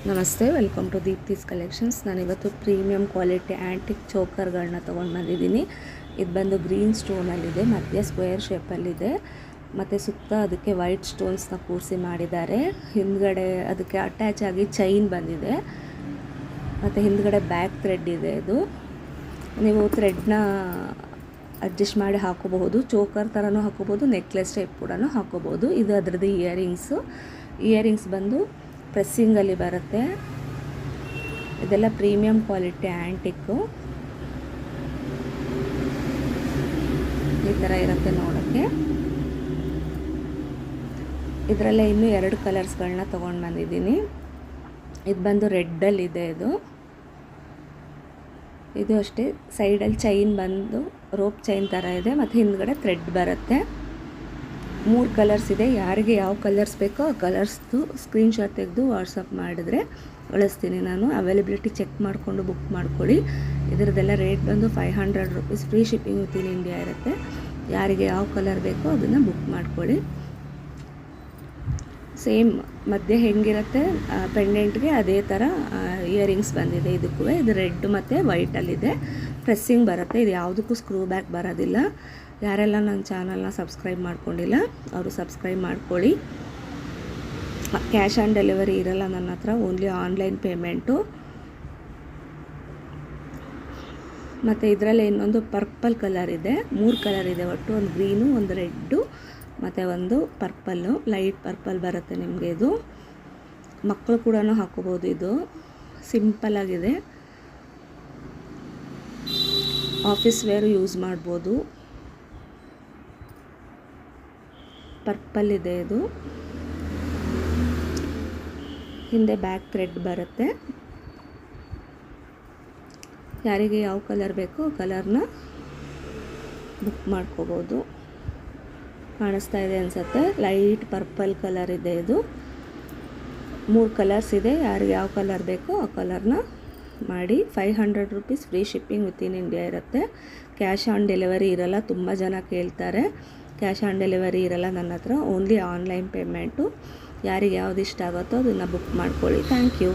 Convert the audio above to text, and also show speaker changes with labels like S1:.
S1: ನಮಸ್ತೆ, welcome to Deepti's collections. ನಾನಿವತ್ತು premium quality antique ಚೋಕರ್ಗಳನ್ನ ತೊಗೊಂಡು ಬಂದಿದ್ದೀನಿ. ಇದು ಬಂದು ಗ್ರೀನ್ ಸ್ಟೋನಲ್ಲಿದೆ, ಮಧ್ಯ ಸ್ಕ್ವೇರ್ ಶೇಪಲ್ಲಿದೆ ಮತ್ತು ಸುತ್ತ ಅದಕ್ಕೆ ವೈಟ್ ಸ್ಟೋನ್ಸ್ನ ಕೂರಿಸಿ ಮಾಡಿದ್ದಾರೆ. ಹಿಂದ್ಗಡೆ ಅದಕ್ಕೆ ಅಟ್ಯಾಚ್ ಆಗಿ ಚೈನ್ ಬಂದಿದೆ ಮತ್ತು ಹಿಂದ್ಗಡೆ ಬ್ಯಾಕ್ ಥ್ರೆಡ್ ಇದೆ. ಇದು ನೀವು ಥ್ರೆಡ್ನ ಅಡ್ಜಸ್ಟ್ ಮಾಡಿ ಹಾಕೋಬಹುದು, ಚೋಕರ್ ಥರನೂ ಹಾಕೋಬೋದು, ನೆಕ್ಲೆಸ್ ಟೈಪ್ ಕೂಡ ಹಾಕೋಬೋದು. ಇದು ಅದರದ್ದು ಇಯರಿಂಗ್ಸ್ ಬಂದು ಪ್ರೆಸ್ಸಿಂಗಲ್ಲಿ ಬರುತ್ತೆ. ಇದೆಲ್ಲ ಪ್ರೀಮಿಯಂ ಕ್ವಾಲಿಟಿ ಆ್ಯಂಟಿಕ್ಕು. ಈ ಥರ ಇರುತ್ತೆ ನೋಡೋಕ್ಕೆ. ಇದರಲ್ಲೇ ಇನ್ನೂ 2 ಕಲರ್ಸ್ಗಳನ್ನ ತೊಗೊಂಡು ಬಂದಿದ್ದೀನಿ. ಇದು ಬಂದು ರೆಡ್ಡಲ್ಲಿದೆ. ಇದು ಅಷ್ಟೇ, ಸೈಡಲ್ಲಿ ಚೈನ್ ಬಂದು ರೋಪ್ ಚೈನ್ ಥರ ಇದೆ ಮತ್ತು ಹಿಂದ್ಗಡೆ ಥ್ರೆಡ್ ಬರುತ್ತೆ. 3 ಕಲರ್ಸ್ ಇದೆ. ಯಾರಿಗೆ ಯಾವ ಕಲರ್ಸ್ ಬೇಕೋ ಆ ಕಲರ್ಸ್ದು ಸ್ಕ್ರೀನ್ಶಾಟ್ ತೆಗೆದು ವಾಟ್ಸಪ್ ಮಾಡಿದ್ರೆ ಕಳಿಸ್ತೀನಿ ನಾನು. ಅವೈಲಬಿಲಿಟಿ ಚೆಕ್ ಮಾಡಿಕೊಂಡು ಬುಕ್ ಮಾಡ್ಕೊಳ್ಳಿ. ಇದರದ್ದೆಲ್ಲ ರೇಟ್ ಬಂದು 500 rupees, free shipping with in India ಇರುತ್ತೆ. ಯಾರಿಗೆ ಯಾವ ಕಲರ್ ಬೇಕೋ ಅದನ್ನು ಬುಕ್ ಮಾಡ್ಕೊಳ್ಳಿ. ಸೇಮ್ ಮಧ್ಯೆ ಹೆಂಗಿರುತ್ತೆ ಪೆಂಡೆಂಟ್ಗೆ ಅದೇ ಥರ ಇಯರಿಂಗ್ಸ್ ಬಂದಿದೆ. ಇದಕ್ಕೂ ಇದು ರೆಡ್ ಮತ್ತು ವೈಟಲ್ಲಿದೆ. ಪ್ರೆಸ್ಸಿಂಗ್ ಬರುತ್ತೆ. ಇದು ಯಾವುದಕ್ಕೂ ಸ್ಕ್ರೂ ಬ್ಯಾಕ್ ಬರೋದಿಲ್ಲ. ಯಾರೆಲ್ಲ ನನ್ನ ಚಾನಲ್ನ ಸಬ್ಸ್ಕ್ರೈಬ್ ಮಾಡ್ಕೊಂಡಿಲ್ಲ ಅವರು ಸಬ್ಸ್ಕ್ರೈಬ್ ಮಾಡ್ಕೊಳ್ಳಿ. ಕ್ಯಾಶ್ ಆನ್ ಡೆಲಿವರಿ ಇರಲ್ಲ ನನ್ನ ಹತ್ರ, ಓನ್ಲಿ ಆನ್ಲೈನ್ ಪೇಮೆಂಟು. ಮತ್ತು ಇದರಲ್ಲಿ ಇನ್ನೊಂದು ಪರ್ಪಲ್ ಕಲರ್ ಇದೆ. 3 ಕಲರ್ ಇದೆ ಒಟ್ಟು, ಒಂದು ಗ್ರೀನು, ಒಂದು ರೆಡ್ಡು ಮತ್ತು ಒಂದು ಪರ್ಪಲ್ಲು. ಲೈಟ್ ಪರ್ಪಲ್ ಬರುತ್ತೆ ನಿಮಗೆ. ಇದು ಮಕ್ಕಳು ಕೂಡ ಹಾಕೋಬೋದು. ಇದು ಸಿಂಪಲ್ಲಾಗಿದೆ, ಆಫೀಸ್ ವೇರು ಯೂಸ್ ಮಾಡ್ಬೋದು. ಪರ್ಪಲ್ ಇದೆ. ಇದು ಹಿಂದೆ ಬ್ಯಾಕ್ ಥ್ರೆಡ್ ಬರುತ್ತೆ. ಯಾರಿಗೆ ಯಾವ ಕಲರ್ ಬೇಕೋ ಆ ಕಲರ್ನ ಬುಕ್ ಮಾಡ್ಕೋಬೋದು. ಕಾಣಿಸ್ತಾ ಇದೆ ಅನಿಸುತ್ತೆ, ಲೈಟ್ ಪರ್ಪಲ್ ಕಲರ್ ಇದೆ. ಇದು 3 ಕಲರ್ಸ್ ಇದೆ. ಯಾರಿಗೆ ಯಾವ ಕಲರ್ ಬೇಕೋ ಆ ಕಲರ್ನ ಮಾಡಿ. 500 rupees, free shipping with in India ಇರುತ್ತೆ. ಕ್ಯಾಶ್ ಆನ್ ಡೆಲಿವರಿ ಇರಲ್ಲ. ತುಂಬ ಜನ ಕೇಳ್ತಾರೆ, ಕ್ಯಾಶ್ ಆನ್ ಡೆಲಿವರಿ ಇರಲ್ಲ ನನ್ನ ಹತ್ರ, ಓನ್ಲಿ ಆನ್ಲೈನ್ ಪೇಮೆಂಟು. ಯಾರಿಗೆ ಯಾವ್ದು ಇಷ್ಟ ಆಗುತ್ತೋ ಅದನ್ನು ಬುಕ್ ಮಾಡ್ಕೊಳ್ಳಿ. Thank you.